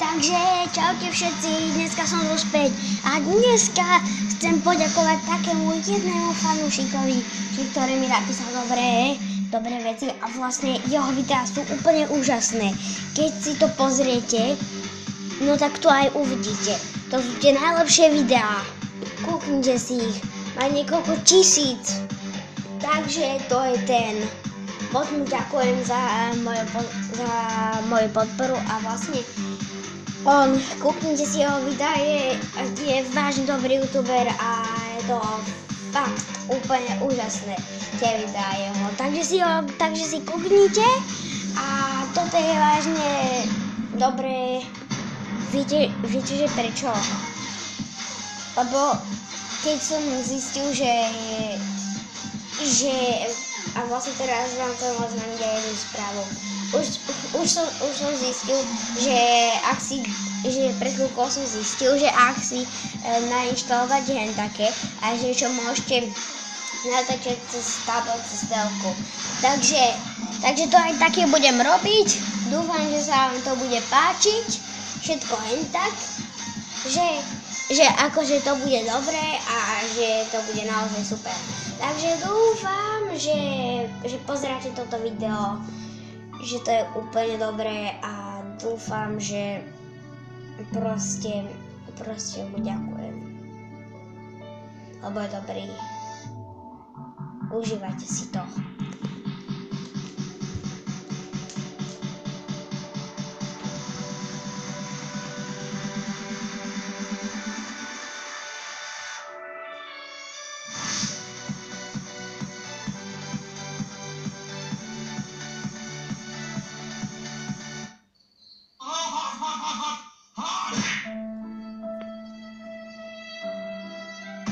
Takže čaute všetci, dneska som tu späť a dneska chcem poďakovať takému jednému fanúšikovi, ktorý mi napísal dobré veci a vlastne jeho videá sú úplne úžasné. Keď si to pozriete, no tak to aj uvidíte. To sú tie najlepšie videá. Kúknite si ich, má niekoľko tisíc. Takže to je ten. Moc mu ďakujem za moju podporu a vlastne kúknite si jeho videa, je vážne dobrý youtuber a je to fakt úplne úžasné tie videá jeho. Takže si kúknite a toto je vážne dobré. Viete, že prečo? Lebo keď som zistil, a vlastne teraz vám to oznámiť aj jednu správu. Už som zistil, že pred chvíľkou som zistil, že ak si nainštalovať hen také a že čo môžete natáčať cez tablet, cez telku. Takže to aj také budem robiť. Dúfam, že sa vám to bude páčiť. Všetko hen tak. Že akože to bude dobré a že to bude naozaj super. Takže dúfam, že pozeráte toto video, že to je úplne dobré a dúfam, že proste mu ďakujem. Lebo je dobrý. Užívajte si to.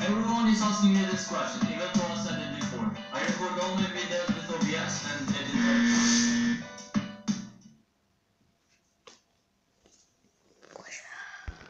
Everyone is asking me this question, even though I said it before. I record only videos